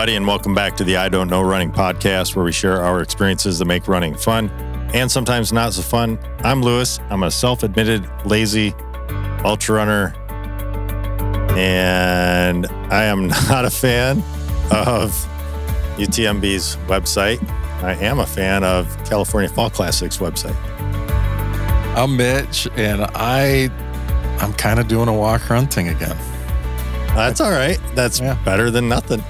everybody, and welcome back to the I Don't Know Running podcast, where we share our experiences that make running fun and sometimes not so fun. I'm Lewis. I'm a self-admitted lazy ultra runner, and I am not a fan of UTMB's website. I am a fan of California Fall Classic's website. I'm Mitch, and I'm kind of doing a walk-run thing again. That's all right. That's better than nothing.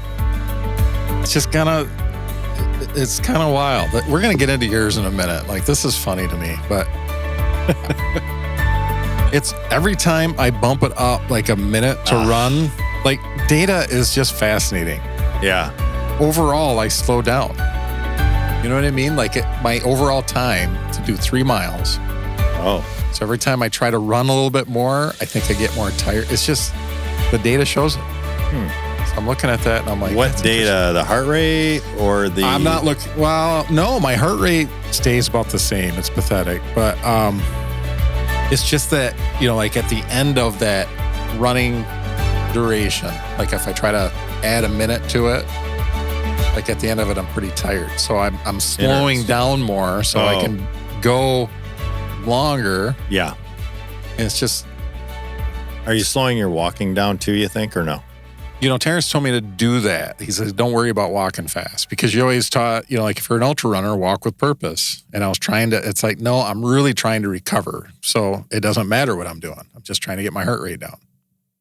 It's kind of wild. We're going to get into yours in a minute. Like, this is funny to me, but it's every time I bump it up like a minute to run, like, data is just fascinating. Yeah. Overall, I slow down. You know what I mean? Like, my overall time to do 3 miles. Oh. So every time I try to run a little bit more, I think I get more tired. It's just, the data shows it. So I'm looking at that and I'm like, what data? The heart rate or the... I'm not looking... Well, no, my heart rate stays about the same. It's pathetic. But it's just that, like at the end of that running duration, like if I try to add a minute to it, like at the end of it, I'm pretty tired. So I'm slowing down more so I can go longer. Yeah. And it's just... Are you slowing your walking down too, you think, or no? Terrence told me to do that. He says, don't worry about walking fast, because you always taught, like if you're an ultra runner, walk with purpose. And I was it's like, no, I'm really trying to recover. So it doesn't matter what I'm doing. I'm just trying to get my heart rate down.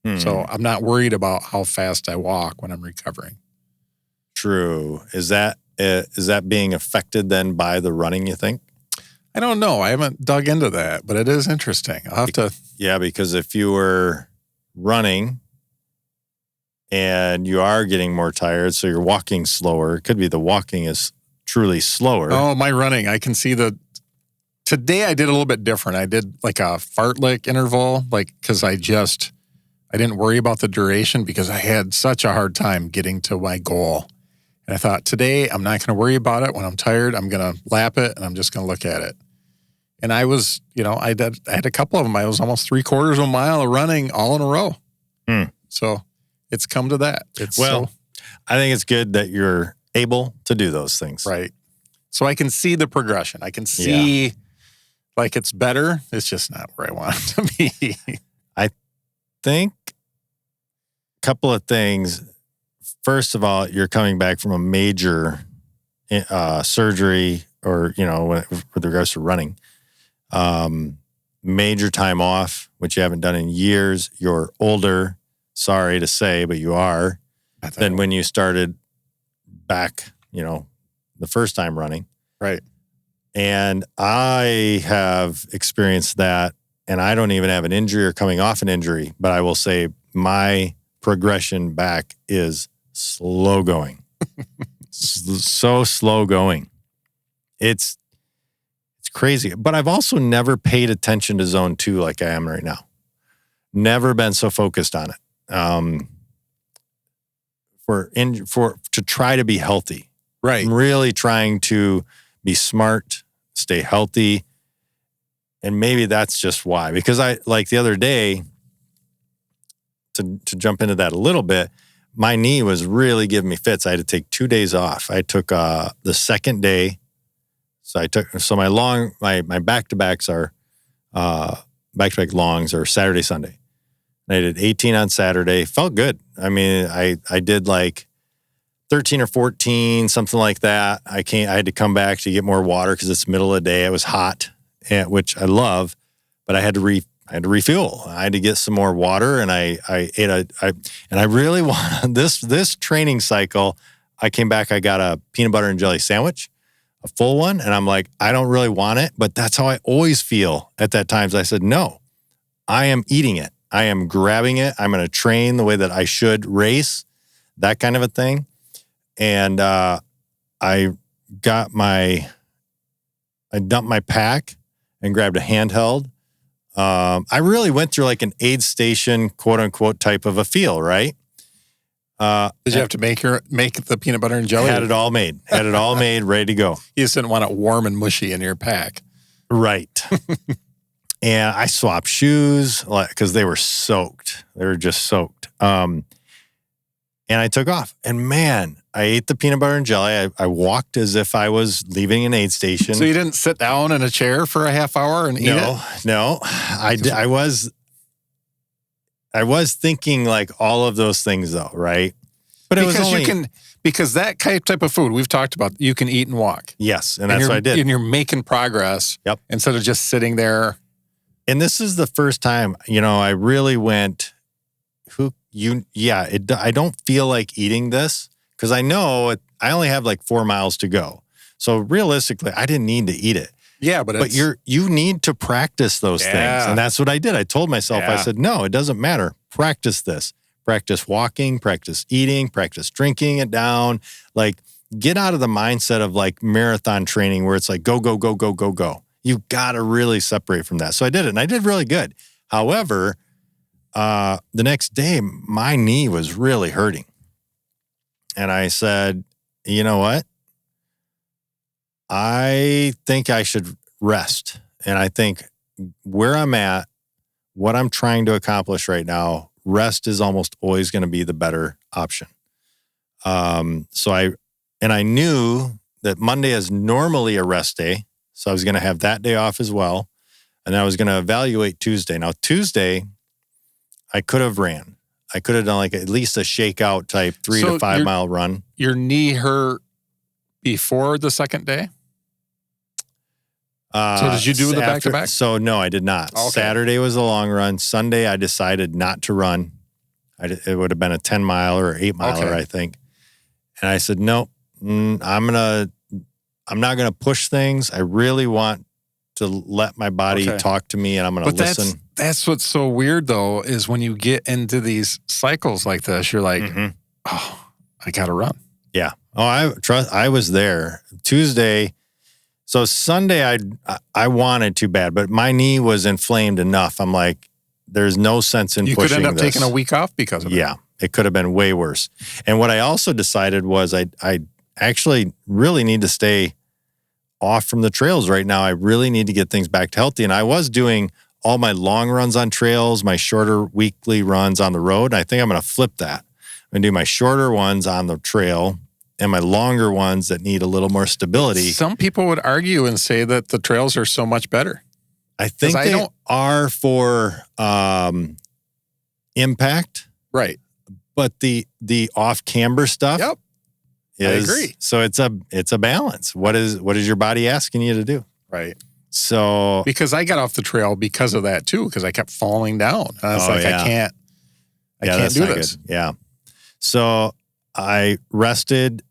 Mm-hmm. So I'm not worried about how fast I walk when I'm recovering. True. Is that being affected then by the running, you think? I don't know. I haven't dug into that, but it is interesting. I'll have to. Yeah, because if you were running and you are getting more tired, so you're walking slower, it could be the walking is truly slower. Oh, my running. I can see today I did a little bit different. I did like a fartlek interval, because I didn't worry about the duration because I had such a hard time getting to my goal. And I thought, today I'm not going to worry about it. When I'm tired, I'm going to lap it and I'm just going to look at it. And I was, I had a couple of them. I was almost 3/4 of a mile of running all in a row. So it's come to that. I think it's good that you're able to do those things. Right. So I can see the progression. I can see like it's better. It's just not where I want it to be. I think a couple of things. First of all, you're coming back from a major surgery or, with regards to running. Major time off, which you haven't done in years. You're older, sorry to say, but you are, than when you started back, the first time running. Right. And I have experienced that, and I don't even have an injury or coming off an injury, but I will say my progression back is slow going. So slow going. It's crazy. But I've also never paid attention to zone 2 like I am right now. Never been so focused on it. To try to be healthy. Right. I'm really trying to be smart, stay healthy. And maybe that's just why. Because the other day, to jump into that a little bit, my knee was really giving me fits. I had to take 2 days off. I took the second day. So my back-to-backs are back-to-back longs are Saturday, Sunday. And I did 18 on Saturday. Felt good. I mean, I did like 13 or 14, something like that. I had to come back to get more water because it's middle of the day. It was hot, which I love, but I had to refuel. I had to get some more water, and I ate and I really want this training cycle. I came back. I got a peanut butter and jelly sandwich, a full one, and I'm like, I don't really want it, but that's how I always feel at that time. So I said, no, I am eating it. I am grabbing it. I'm going to train the way that I should race, that kind of a thing. And I dumped my pack and grabbed a handheld. I really went through like an aid station, quote unquote, type of a feel, right? Did you have to make the peanut butter and jelly? Had it all made, ready to go. You just didn't want it warm and mushy in your pack. Right. And I swapped shoes because they were soaked. They were just soaked. And I took off. And man, I ate the peanut butter and jelly. I walked as if I was leaving an aid station. So you didn't sit down in a chair for a half hour and eat it? No. I was thinking like all of those things though, right? But it was only... Because that type of food we've talked about, you can eat and walk. Yes, and that's what I did. And you're making progress. Yep. Instead of just sitting there. And this is the first time, I really went, I don't feel like eating this because I know I only have like 4 miles to go. So realistically, I didn't need to eat it. Yeah, but you need to practice those things. And that's what I did. I told myself, I said, no, it doesn't matter. Practice this. Practice walking, practice eating, practice drinking it down. Like, get out of the mindset of like marathon training where it's like go, go, go, go, go, go. You got to really separate from that. So I did it, and I did really good. However, the next day, my knee was really hurting. And I said, you know what? I think I should rest. And I think where I'm at, what I'm trying to accomplish right now, rest is almost always going to be the better option. So I knew that Monday is normally a rest day. So I was going to have that day off as well. And I was going to evaluate Tuesday. Now, Tuesday, I could have ran. I could have done like at least a shakeout type 3 to 5 mile run. Your knee hurt before the second day? So did you do the back-to-back? So no, I did not. Okay. Saturday was a long run. Sunday, I decided not to run. It would have been a 10 miler or 8 miler, I think. And I said, no, I'm not going to push things. I really want to let my body talk to me, and I'm going to listen. That's what's so weird, though, is when you get into these cycles like this, you're like, oh, I got to run. Yeah. Oh, I was there. Tuesday. So Sunday, I wanted too bad, but my knee was inflamed enough. I'm like, there's no sense in pushing this. You could end up taking a week off because of it. Yeah, it could have been way worse. And what I also decided was I actually really need to stay off from the trails right now. I really need to get things back to healthy. And I was doing all my long runs on trails, my shorter weekly runs on the road. I think I'm going to flip that. I'm going to do my shorter ones on the trail and my longer ones that need a little more stability. Some people would argue and say that the trails are so much better. I think they are for impact. Right. But the off-camber stuff I agree. So it's a balance. What is your body asking you to do? Right. So because I got off the trail because of that too, because I kept falling down. I was I can't do this. Good. Yeah. So I rested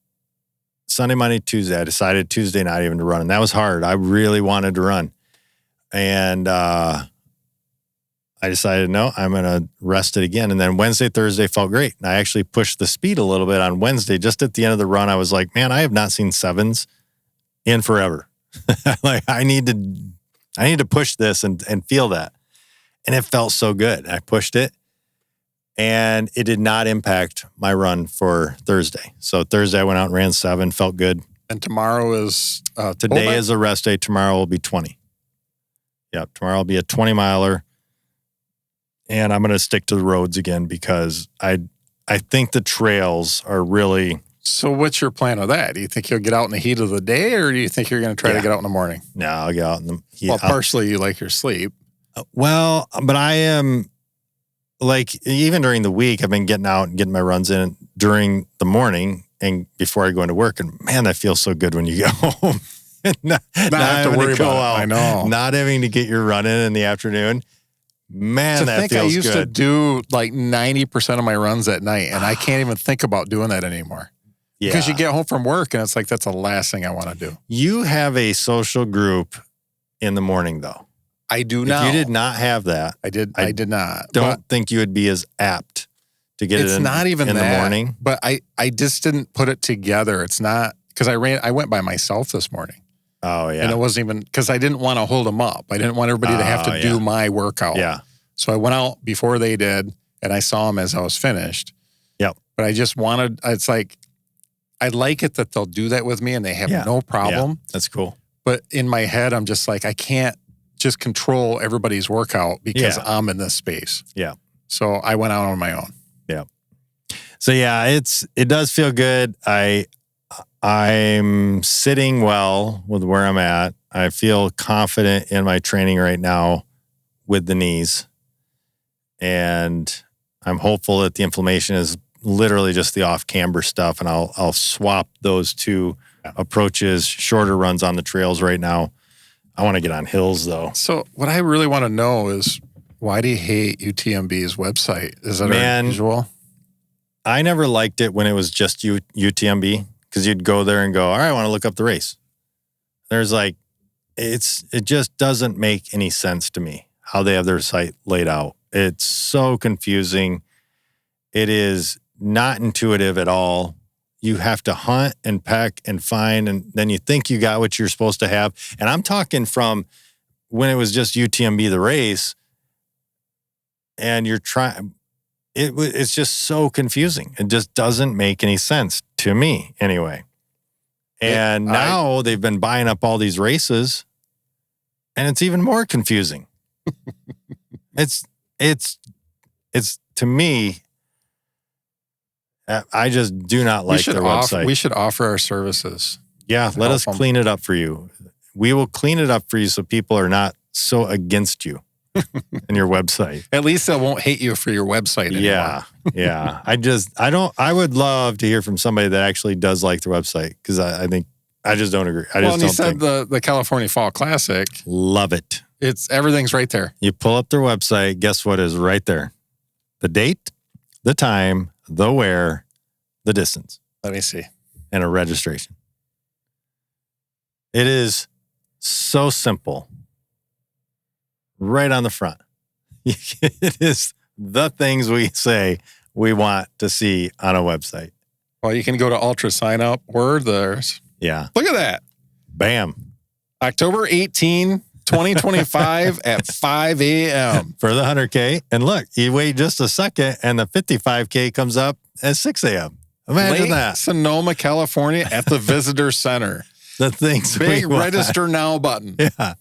Sunday, Monday, Tuesday. I decided Tuesday not even to run. And that was hard. I really wanted to run. And I decided, no, I'm going to rest it again. And then Wednesday, Thursday felt great. And I actually pushed the speed a little bit on Wednesday. Just at the end of the run, I was like, man, I have not seen 7s in forever. Like I need to push this and feel that. And it felt so good. I pushed it. And it did not impact my run for Thursday. So Thursday I went out and ran 7, felt good. And tomorrow is... Today is a rest day. Tomorrow will be 20. Yep, tomorrow will be a 20 miler. And I'm going to stick to the roads again because I think the trails are really... So what's your plan of that? Do you think you'll get out in the heat of the day or do you think you're going to try to get out in the morning? No, I'll get out in the heat. Well, partially you like your sleep. Well, but I am... Like, even during the week, I've been getting out and getting my runs in during the morning and before I go into work. And man, that feels so good when you get home. not have to worry about it. I know. Not having to get your run in the afternoon. Man, that feels good. I used to do like 90% of my runs at night, and I can't even think about doing that anymore. Yeah. Because you get home from work, and it's like, that's the last thing I want to do. You have a social group in the morning, though. I do now. If you did not have that, I did not. Don't think you would be as apt to get it in. It's not even in the morning. But I just didn't put it together. It's not because I went by myself this morning. Oh yeah. And it wasn't even because I didn't want to hold them up. I didn't want everybody to have to do my workout. Yeah. So I went out before they did, and I saw them as I was finished. Yep. But I just wanted. It's like I like it that they'll do that with me, and they have no problem. Yeah, that's cool. But in my head, I'm just like I can't just control everybody's workout because I'm in this space. Yeah. So I went out on my own. Yeah. So yeah, it does feel good. I'm sitting well with where I'm at. I feel confident in my training right now with the knees. And I'm hopeful that the inflammation is literally just the off-camber stuff, and I'll swap those two approaches, shorter runs on the trails right now. I want to get on hills, though. So what I really want to know is, why do you hate UTMB's website? Is that unusual? I never liked it when it was just UTMB, because you'd go there and go, all right, I want to look up the race. There's like, it just doesn't make any sense to me how they have their site laid out. It's so confusing. It is not intuitive at all. You have to hunt and peck and find, and then you think you got what you're supposed to have. And I'm talking from when it was just UTMB the race, and you're trying. It's just so confusing. It just doesn't make any sense to me anyway. And now they've been buying up all these races, and it's even more confusing. It's to me, I just do not like their website. We should offer our services. Yeah, let us clean it up for you. We will clean it up for you so people are not so against you and your website. At least they won't hate you for your website anymore. Yeah. I would love to hear from somebody that actually does like their website, because I think I just don't agree. You said the California Fall Classic. Love it. Everything's right there. You pull up their website, guess what is right there? The date, the time, the where, the distance. Let me see. And a registration. It is so simple. Right on the front. It is the things we say we want to see on a website. Well, you can go to Ultra Sign Up. There's. Yeah. Look at that. Bam. October 18, 2025 at 5 a.m. For the 100K. And look, you wait just a second and the 55K comes up at 6 a.m. Imagine that. Sonoma, California at the Visitor Center. The things big register now button. Yeah.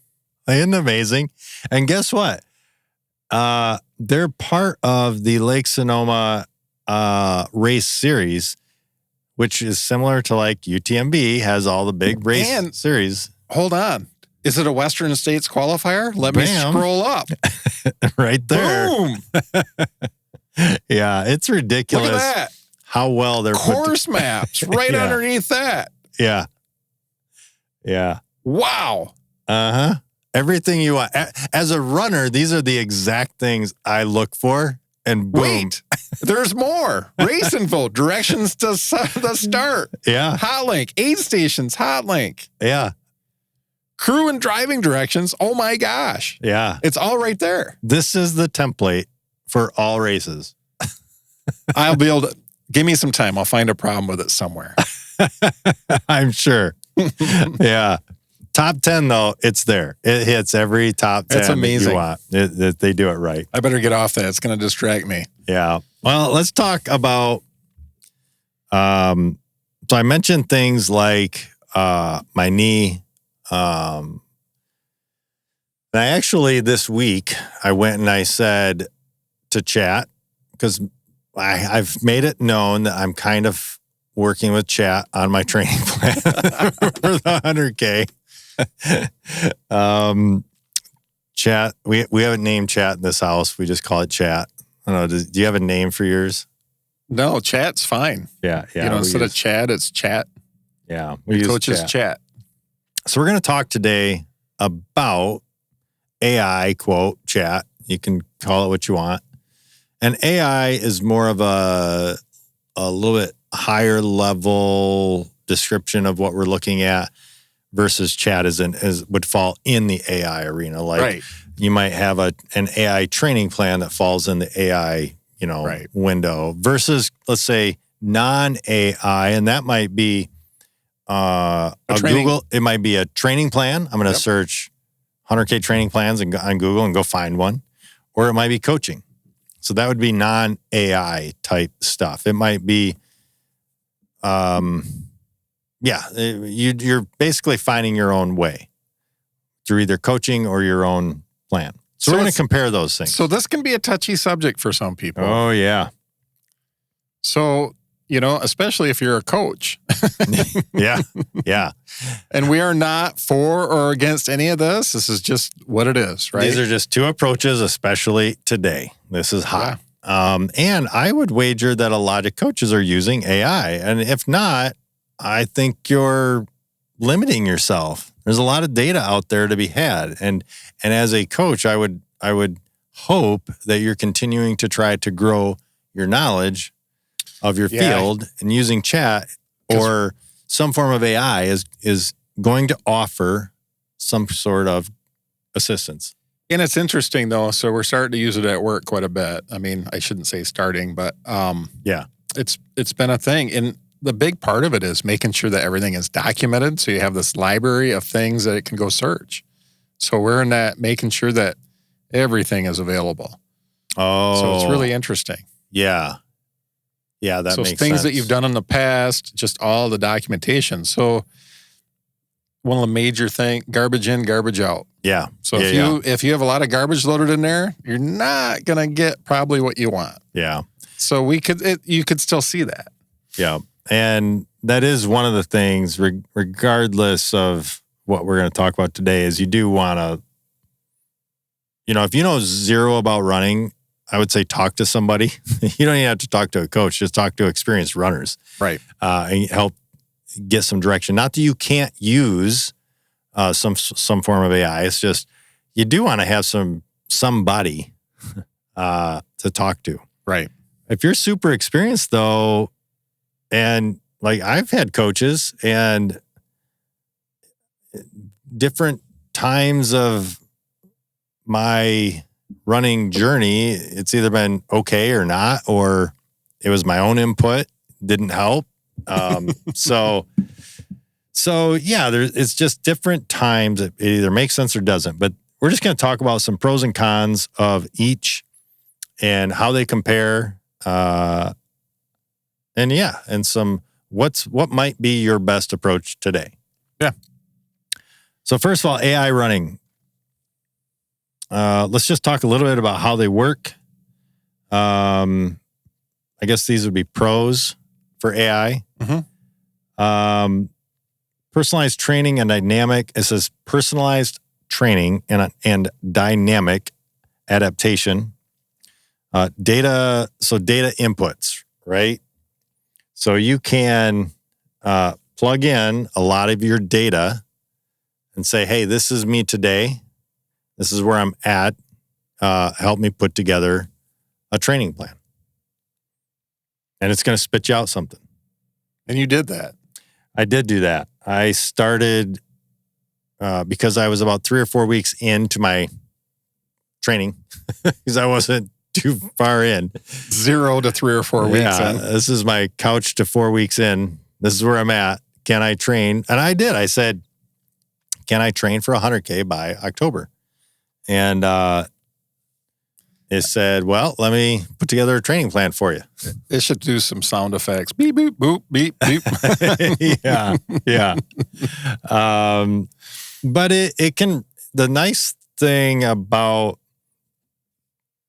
Isn't it amazing? And guess what? They're part of the Lake Sonoma race series, which is similar to like UTMB has all the big race series. Hold on. Is it a Western States qualifier? Let me scroll up. Right there. Boom. Yeah, it's ridiculous. Look at that. How well they're course maps right underneath that. Yeah. Yeah. Wow. Uh-huh. Everything you want. As a runner, these are the exact things I look for. And boom. Wait, there's more. Race info, directions to the start. Yeah. Hotlink, aid stations, hotlink. Yeah. Crew and driving directions. Oh my gosh. Yeah. It's all right there. This is the template for all races. I'll be able to, give me some time. I'll find a problem with it somewhere. I'm sure. Yeah. Top 10, though, it's there. It hits every top 10 That's amazing. you want. They do it right. I better get off that. It's going to distract me. Yeah. Well, let's talk about, so I mentioned things like my knee. And I actually, this week, I went and I said to chat, because I've made it known that I'm kind of working with chat on my training plan for the 100K. Chat, we haven't named chat in this house. We just call it chat. I don't know. Do you have a name for yours? No, chat's fine. Yeah. Instead of Chad, it's chat. Yeah. We use Coach's chat. So we're going to talk today about AI, quote, chat. You can call it what you want. And AI is more of a little bit higher level description of what we're looking at, versus chat would fall in the AI arena. Like you might have an AI training plan that falls in the AI, window, versus, let's say, non-AI, and that might be Google. It might be a training plan. I'm going to search 100K training plans on Google and go find one, or it might be coaching. So that would be non-AI type stuff. It might be, you're basically finding your own way through either coaching or your own plan. So we're going to compare those things. So this can be a touchy subject for some people. Oh, yeah. So, especially if you're a coach. Yeah. Yeah. And we are not for or against any of this. This is just what it is, right? These are just two approaches, especially today. This is hot. And I would wager that a lot of coaches are using AI. And if not, I think you're limiting yourself. There's a lot of data out there to be had. And as a coach, I would hope that you're continuing to try to grow your knowledge of your field, and using chat or some form of AI is going to offer some sort of assistance. And it's interesting though. So we're starting to use it at work quite a bit. I mean, I shouldn't say starting, but it's been a thing. And the big part of it is making sure that everything is documented. So you have this library of things that it can go search. So we're in that, making sure that everything is available. Oh, so it's really interesting. Yeah. Yeah, that makes sense. So things that you've done in the past, just all the documentation. So one of the major things, garbage in, garbage out. Yeah. So if you have a lot of garbage loaded in there, you're not going to get probably what you want. Yeah. So you could still see that. Yeah. And that is one of the things, regardless of what we're going to talk about today, is you do want to, if you know zero about running, I would say talk to somebody. You don't even have to talk to a coach. Just talk to experienced runners. Right. And help get some direction. Not that you can't use some form of AI. It's just you do want to have somebody to talk to. Right. If you're super experienced, though, and like I've had coaches and different times of my running journey, it's either been okay or not, or it was my own input, didn't help. So yeah, it's just different times. It either makes sense or doesn't. But we're just going to talk about some pros and cons of each and how they compare. And some what might be your best approach today. Yeah. So first of all, AI running. Let's just talk a little bit about how they work. I guess these would be pros for AI. Mm-hmm. Personalized training and dynamic. It says personalized training and dynamic adaptation. Data inputs, right? So you can plug in a lot of your data and say, hey, this is me today. This is where I'm at. Help me put together a training plan. And it's going to spit you out something. And you did that. I did do that. I started because I was about 3 or 4 weeks into my training because I wasn't too far in. 0 to 3 or 4 weeks in. This is my couch to 4 weeks in. This is where I'm at. Can I train? And I did. I said, can I train for 100K by October? And it said, well, let me put together a training plan for you. It should do some sound effects. Beep, beep, boop, beep, beep. Yeah. But it can, the nice thing about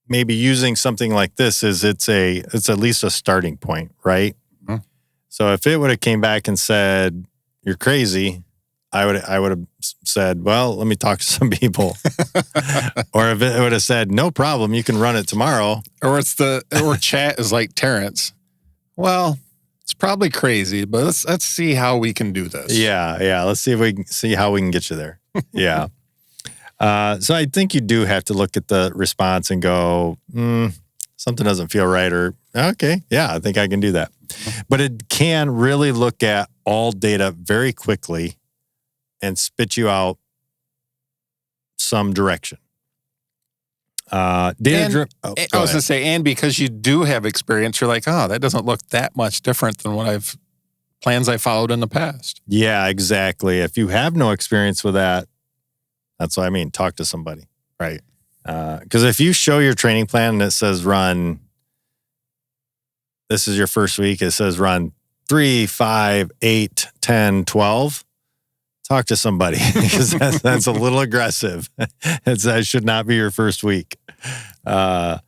maybe using something like this is it's at least a starting point, right? Mm-hmm. So if it would have came back and said, you're crazy, I would have said, well, let me talk to some people. Or if it would have said, no problem, you can run it tomorrow. Or chat is like Terrence. Well, it's probably crazy, but let's see how we can do this. Yeah. Let's see if we can see how we can get you there. Yeah. So I think you do have to look at the response and go, something doesn't feel right, or okay, yeah, I think I can do that. But it can really look at all data very quickly and spit you out some direction. I was going to say, and because you do have experience, you're like, oh, that doesn't look that much different than what plans I followed in the past. Yeah, exactly. If you have no experience with that, that's what I mean. Talk to somebody. Right. Because if you show your training plan and it says run, this is your first week, it says run 3, 5, 8, 10, 12. Talk to somebody because that's a little aggressive. That should not be your first week. Now,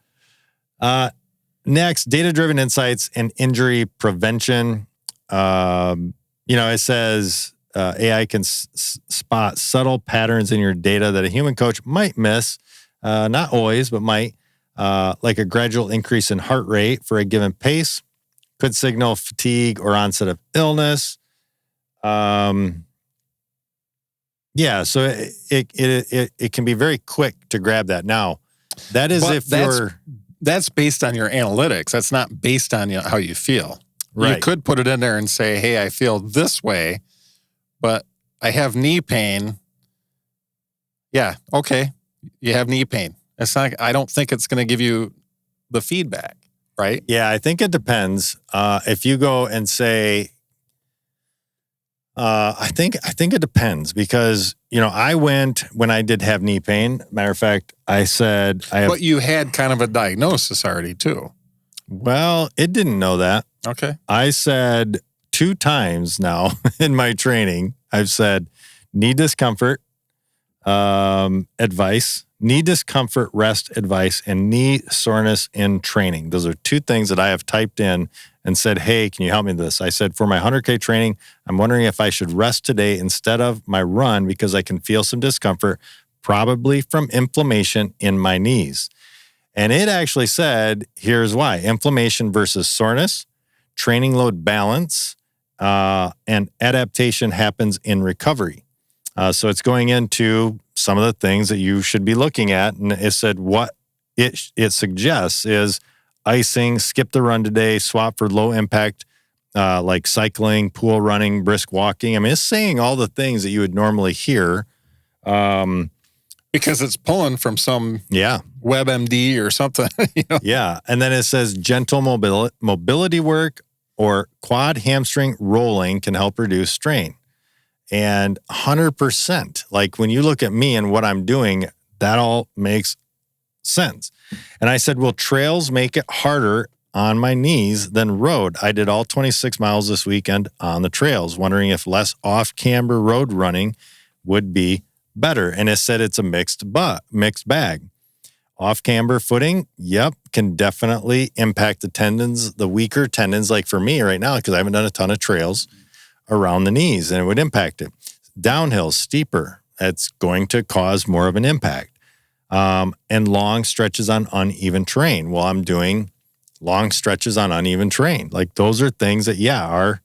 Next, data-driven insights and injury prevention. It says AI can spot subtle patterns in your data that a human coach might miss, not always, but might, like a gradual increase in heart rate for a given pace, could signal fatigue or onset of illness. So it can be very quick to grab that. Now, that is that's based on your analytics. That's not based on how you feel. Right. You could put it in there and say, hey, I feel this way, but I have knee pain. Yeah, okay. You have knee pain. It's not. I don't think it's going to give you the feedback, right? Yeah, I think it depends. If you go and say, I think it depends because, I went when I did have knee pain. Matter of fact, I said But you had kind of a diagnosis already too. Well, it didn't know that. Okay. I said 2 times now in my training, I've said knee discomfort, advice, knee discomfort, rest advice, and knee soreness in training. Those are 2 things that I have typed in and said, hey, can you help me with this? I said, for my 100K training, I'm wondering if I should rest today instead of my run because I can feel some discomfort, probably from inflammation in my knees. And it actually said, here's why. Inflammation versus soreness, training load balance, and adaptation happens in recovery. So it's going into some of the things that you should be looking at. And it said what it suggests is icing, skip the run today, swap for low impact, like cycling, pool running, brisk walking. I mean, it's saying all the things that you would normally hear. Because it's pulling from some WebMD or something. Yeah. And then it says gentle mobility work or quad hamstring rolling can help reduce strain. And 100%, like when you look at me and what I'm doing, that all makes sense. And I said, will trails make it harder on my knees than road? I did all 26 miles this weekend on the trails, wondering if less off-camber road running would be better. And it said it's a mixed bag. Off-camber footing, can definitely impact the tendons, the weaker tendons, like for me right now, because I haven't done a ton of trails around the knees, and it would impact it. Downhill, steeper, that's going to cause more of an impact. And long stretches on uneven terrain. Well, I'm doing long stretches on uneven terrain. Like those are things that, are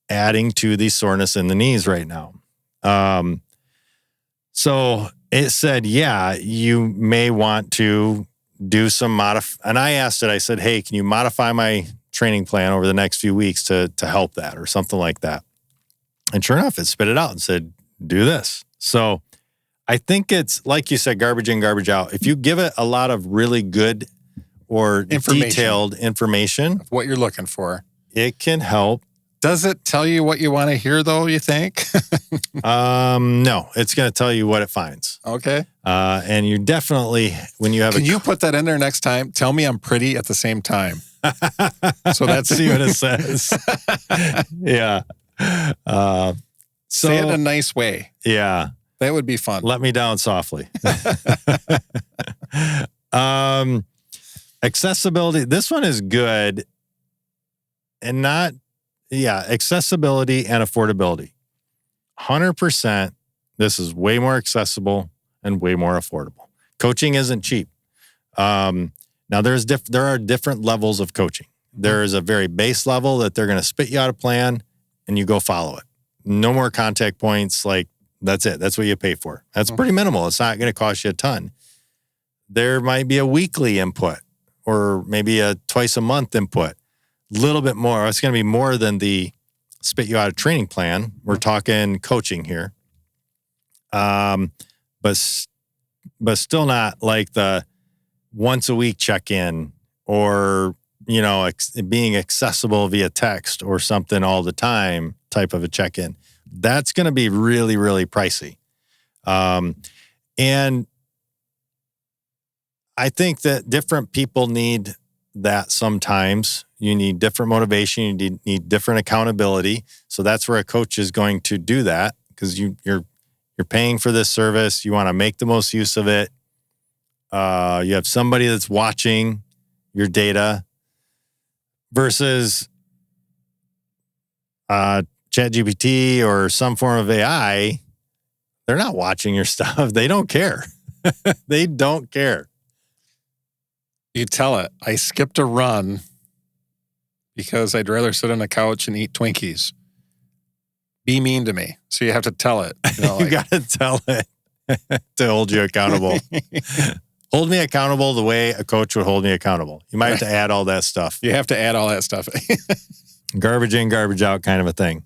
adding to the soreness in the knees right now. So it said, you may want to do some and I asked it, I said, hey, can you modify my training plan over the next few weeks to help that or something like that? And sure enough, it spit it out and said, do this. So I think it's, like you said, garbage in, garbage out. If you give it a lot of really good or detailed information, what you're looking for, it can help. Does it tell you what you want to hear, though, you think? No, it's going to tell you what it finds. Okay. And you definitely, when you have Can you put that in there next time? Tell me I'm pretty at the same time. So that's see what it says. Yeah. Say it in a nice way. Yeah. That would be fun. Let me down softly. Accessibility. This one is good and not, accessibility and affordability. 100%. This is way more accessible and way more affordable. Coaching isn't cheap. Now there are different levels of coaching. There is a very base level that they're going to spit you out a plan and you go follow it. No more contact points. Like that's it. That's what you pay for. That's pretty minimal. It's not going to cost you a ton. There might be a weekly input or maybe a twice a month input. Little bit more. It's going to be more than the spit you out a training plan. We're talking coaching here. But still not like the once a week check-in or, being accessible via text or something all the time type of a check-in. That's going to be really, really pricey. And I think that different people need that sometimes. You need different motivation. You need different accountability. So that's where a coach is going to do that because you're paying for this service. You want to make the most use of it. You have somebody that's watching your data. versus ChatGPT or some form of AI, they're not watching your stuff. They don't care. They don't care. You tell it, I skipped a run because I'd rather sit on the couch and eat Twinkies. Be mean to me. So you have to tell it. You know, You got to tell it to hold you accountable. Hold me accountable the way a coach would hold me accountable. You might have to add all that stuff. You have to add all that stuff. Garbage in, garbage out kind of a thing.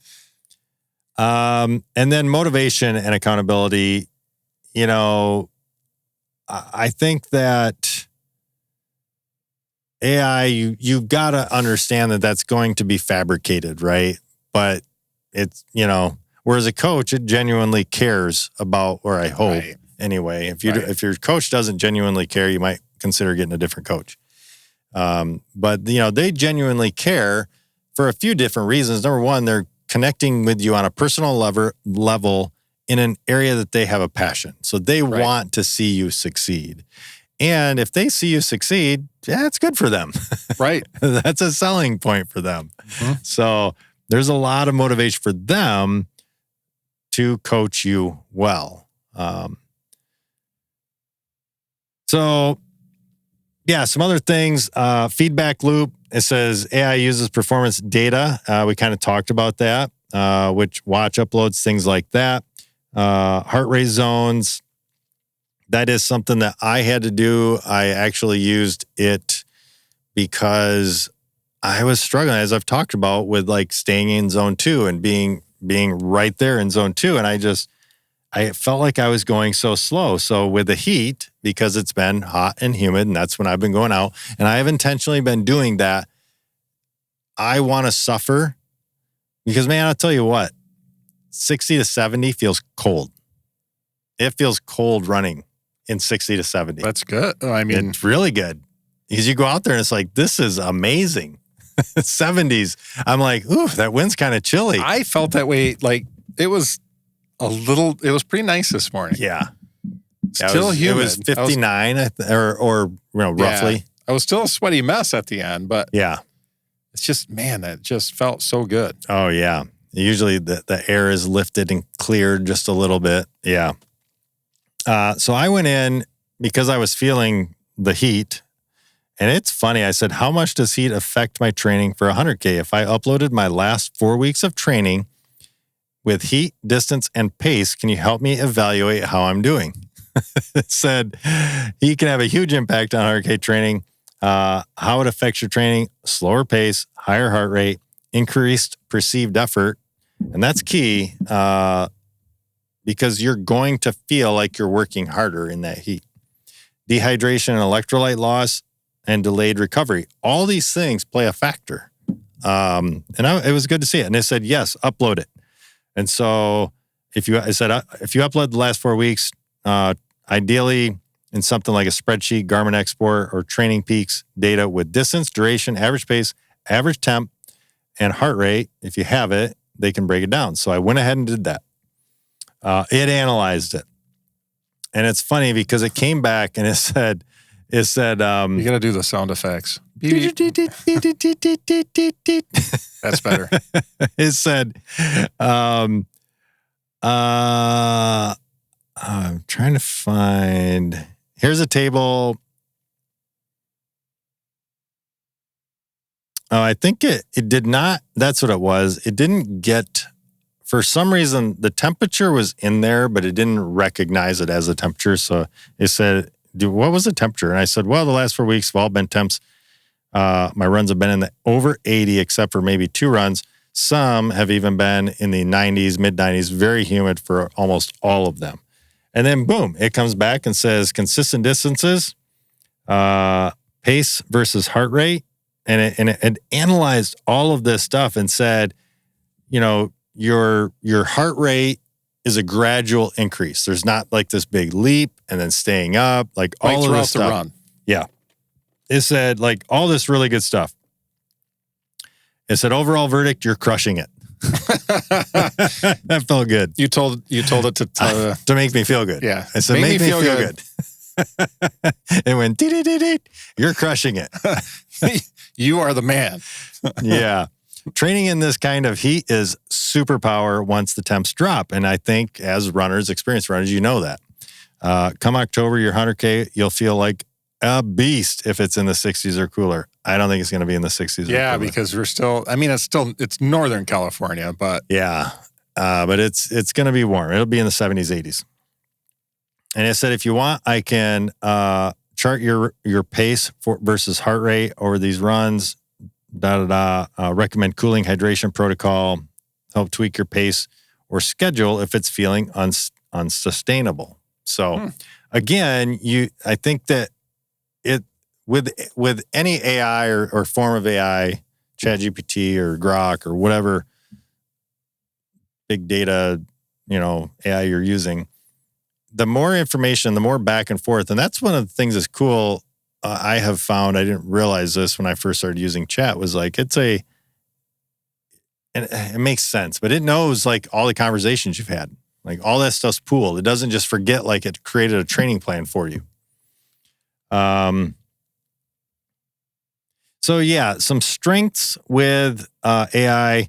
And then motivation and accountability. You know, I think that AI, you got to understand that that's going to be fabricated, right? But it's, you know, whereas a coach, it genuinely cares about, or I hope anyway. If your coach doesn't genuinely care, you might consider getting a different coach. But, you know, they genuinely care for a few different reasons. Number one, they're connecting with you on a personal level in an area that they have a passion. So they want to see you succeed. And if they see you succeed, yeah, it's good for them. Right. That's a selling point for them. Mm-hmm. So there's a lot of motivation for them to coach you well. So yeah, some other things, feedback loop. It says AI uses performance data. We kind of talked about that, which watch uploads, things like that. Heart rate zones. That is something that I had to do. I actually used it because I was struggling, as I've talked about, with like staying in zone 2 and being right there in zone 2. And I felt like I was going so slow. So with the heat, because it's been hot and humid, and that's when I've been going out, and I have intentionally been doing that, I want to suffer because, man, I'll tell you what, 60 to 70 feels cold. It feels cold running in 60 to 70. That's good. I mean, it's really good because you go out there and it's like, this is amazing. 70s. I'm like, ooh, that wind's kind of chilly. I felt that way. Like it was pretty nice this morning. Yeah. Still humid. It was 59 or you know, roughly. Yeah, I was still a sweaty mess at the end, but yeah, it's just, man, that just felt so good. Oh yeah. Usually the air is lifted and cleared just a little bit. Yeah. So I went in because I was feeling the heat. And it's funny. I said, how much does heat affect my training for 100K? If I uploaded my last 4 weeks of training with heat, distance, and pace, can you help me evaluate how I'm doing? It said, heat can have a huge impact on 100K training. How it affects your training: slower pace, higher heart rate, increased perceived effort. And that's key because you're going to feel like you're working harder in that heat. Dehydration and electrolyte loss and delayed recovery. All these things play a factor. It was good to see it. And they said, yes, upload it. And so if you upload the last 4 weeks, ideally in something like a spreadsheet, Garmin export, or Training Peaks data with distance, duration, average pace, average temp, and heart rate, if you have it, they can break it down. So I went ahead and did that. It analyzed it. And it's funny because it came back and it said, you got to do the sound effects. That's better. It said, I'm trying to find, here's a table. Oh, I think it did not, that's what it was. It didn't get, for some reason, the temperature was in there, but it didn't recognize it as a temperature. So it said, what was the temperature? And I said, well, the last 4 weeks have all been temps. My runs have been in the over 80, except for maybe 2 runs. Some have even been in the 90s, mid 90s, very humid for almost all of them. And then boom, it comes back and says consistent distances, pace versus heart rate. And it analyzed all of this stuff and said, you know, your heart rate is a gradual increase. There's not like this big leap and then staying up, like all of this stuff. Run. Yeah. It said like all this really good stuff. It said overall verdict, you're crushing it. That felt good. You told it to make me feel good. Yeah. I said, make me feel good. It went, you're crushing it. You are the man. Yeah. Training in this kind of heat is superpower once the temps drop. And I think as runners, experienced runners, you know that. Come October, your 100K, you'll feel like a beast if it's in the 60s or cooler. I don't think it's going to be in the 60s or cooler. Yeah, because we're still, I mean, it's Northern California, but. Yeah. But it's going to be warm. It'll be in the 70s, 80s. And I said, if you want, I can chart your pace versus heart rate over these runs, recommend cooling hydration protocol, help tweak your pace or schedule if it's feeling unsustainable. So again, I think that it with any AI or form of AI, ChatGPT or Grok or whatever big data, AI you're using, the more information, the more back and forth. And that's one of the things that's cool. I have found, I didn't realize this when I first started using chat, was like, and it makes sense, but it knows like all the conversations you've had, like all that stuff's pooled. It doesn't just forget, like it created a training plan for you. So yeah, some strengths with AI.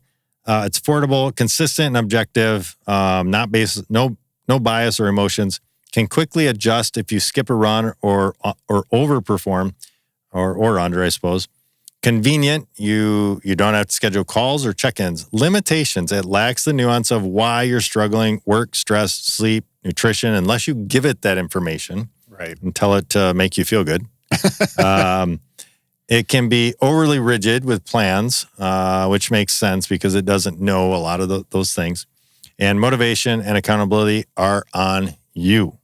It's affordable, consistent, and objective. Not based, no bias or emotions. Can quickly adjust if you skip a run or overperform, or under, I suppose. Convenient. You don't have to schedule calls or check-ins. Limitations. It lacks the nuance of why you're struggling, work, stress, sleep, nutrition, unless you give it that information. Right. And tell it to make you feel good. It can be overly rigid with plans, which makes sense because it doesn't know a lot of those things. And motivation and accountability are on you.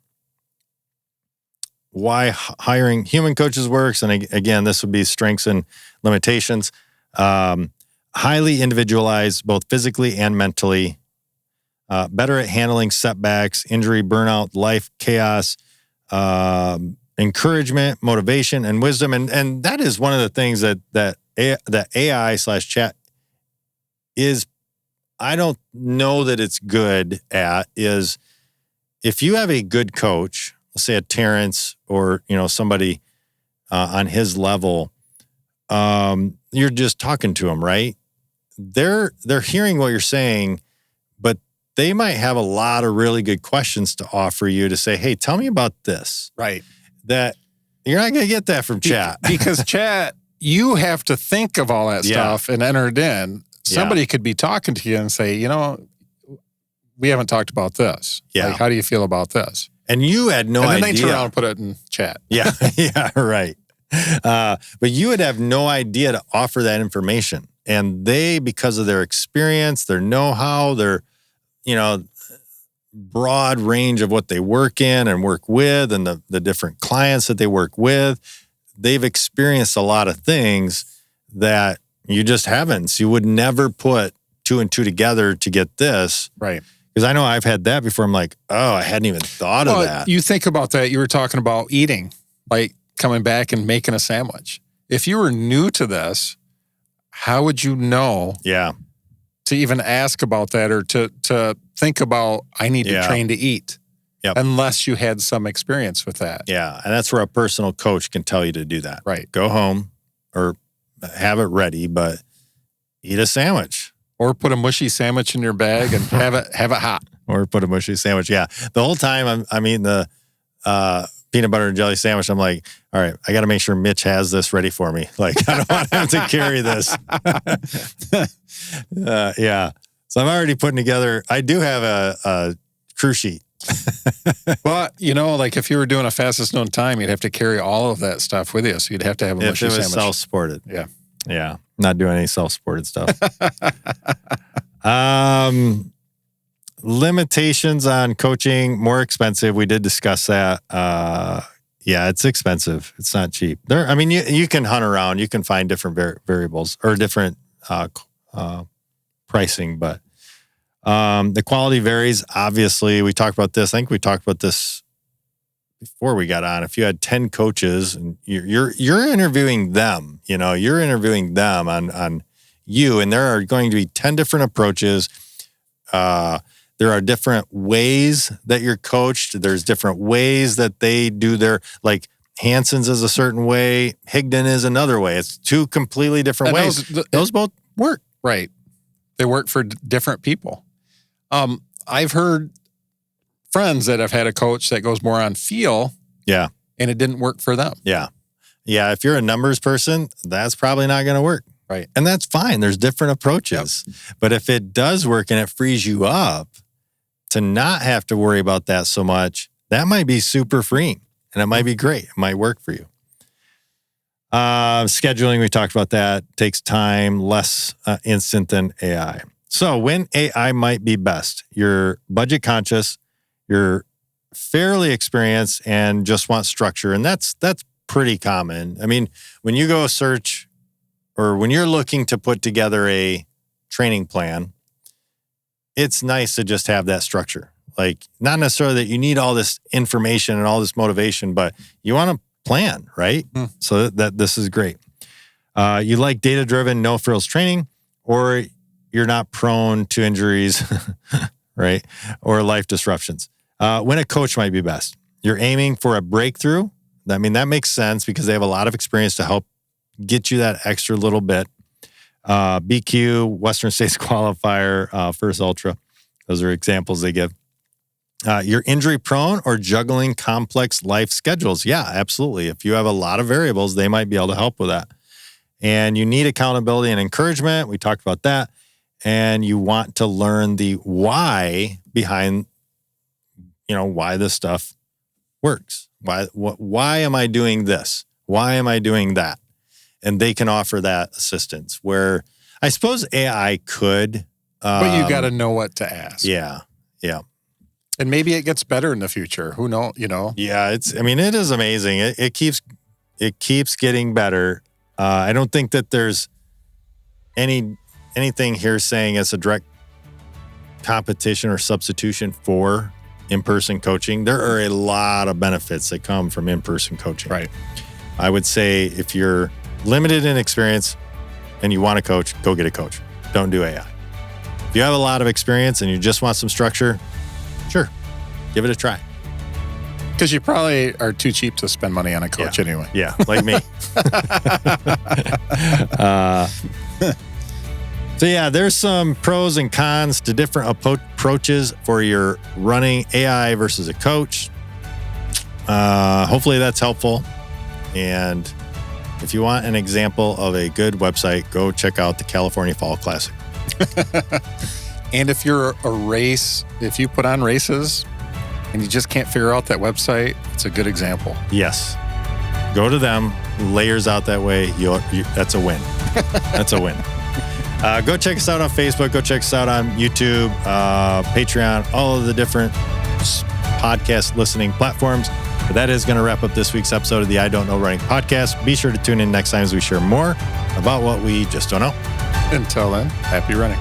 Why hiring human coaches works, and again, this would be strengths and limitations. Highly individualized, both physically and mentally. Better at handling setbacks, injury, burnout, life chaos. Encouragement, motivation, and wisdom. And that is one of the things that AI/chat is, I don't know that it's good at, is if you have a good coach, let's say a Terrence or, somebody on his level, you're just talking to them, right? They're hearing what you're saying, but they might have a lot of really good questions to offer you to say, hey, tell me about this. Right. That you're not going to get that from chat. Because chat, you have to think of all that stuff and enter it in. Somebody could be talking to you and say, we haven't talked about this. Yeah. Like, how do you feel about this? And you had no idea. And then they turn around and put it in chat. Yeah. Yeah, right. But you would have no idea to offer that information. And they, because of their experience, their know-how, their, broad range of what they work in and work with, and the different clients that they work with, they've experienced a lot of things that you just haven't. So you would never put 2 and 2 together to get this. Right. Because I know I've had that before. I'm like, oh, I hadn't even thought of that. You think about that. You were talking about eating, like coming back and making a sandwich. If you were new to this, how would you know to even ask about that, or to think about, I need to train to eat, unless you had some experience with that? Yeah, and that's where a personal coach can tell you to do that. Right. Go home or have it ready, but eat a sandwich. Or put a mushy sandwich in your bag and have it hot. Or put a mushy sandwich. Yeah. The whole time I'm eating the peanut butter and jelly sandwich, I'm like, all right, I got to make sure Mitch has this ready for me. Like, I don't want him to carry this. Yeah. So I'm already putting together, I do have a crew sheet. But, like if you were doing a fastest known time, you'd have to carry all of that stuff with you. So you'd have to have a mushy sandwich. If it was self-supported. Yeah. Yeah. Not doing any self-supported stuff. Limitations on coaching, more expensive. We did discuss that. Yeah, it's expensive. It's not cheap. You can hunt around. You can find different variables or different pricing, but the quality varies. Obviously, we talked about this. I think we talked about this before we got on. If you had 10 coaches and you're interviewing them, you're interviewing them on you, and there are going to be 10 different approaches. There are different ways that you're coached. There's different ways that they do their, like, Hanson's is a certain way. Higdon is another way. It's two completely different ways. Those both work. Right. They work for different people. I've heard friends that have had a coach that goes more on feel. Yeah. And it didn't work for them. Yeah. Yeah. If you're a numbers person, that's probably not going to work. Right. And that's fine. There's different approaches. Yep. But if it does work and it frees you up to not have to worry about that so much, that might be super freeing and it might be great. It might work for you. Scheduling, we talked about that. Takes time, less instant than AI. So when AI might be best, you're budget conscious, you're fairly experienced and just want structure. And that's pretty common. I mean, when you go search or when you're looking to put together a training plan, it's nice to just have that structure. Like, not necessarily that you need all this information and all this motivation, but you want to plan, right? So that this is great. You like data-driven, no-frills training, or you're not prone to injuries, right? Or life disruptions. When a coach might be best. You're aiming for a breakthrough. I mean, that makes sense because they have a lot of experience to help get you that extra little bit. BQ, Western States Qualifier, First Ultra. Those are examples they give. You're injury prone or juggling complex life schedules. Yeah, absolutely. If you have a lot of variables, they might be able to help with that. And you need accountability and encouragement. We talked about that. And you want to learn the why behind, why this stuff works. Why am I doing this? Why am I doing that? And they can offer that assistance where I suppose AI could. But you got to know what to ask. Yeah. Yeah. And maybe it gets better in the future. Who knows? Yeah, it is amazing. It keeps getting better. I don't think that there's anything here saying it's a direct competition or substitution for in-person coaching. There are a lot of benefits that come from in-person coaching. Right. I would say if you're limited in experience and you want to coach, go get a coach. Don't do AI. If you have a lot of experience and you just want some structure, sure, give it a try. Because you probably are too cheap to spend money on a coach anyway. Yeah, like me. So yeah, there's some pros and cons to different approaches for your running AI versus a coach. Hopefully that's helpful. And if you want an example of a good website, go check out the California Fall Classic. And if you're if you put on races and you just can't figure out that website, it's a good example. Yes. Go to them, layers out that way. That's a win. That's a win. Go check us out on Facebook. Go check us out on YouTube, Patreon, all of the different podcast listening platforms. But that is going to wrap up this week's episode of the I Don't Know Running podcast. Be sure to tune in next time as we share more about what we just don't know. Until then, happy running.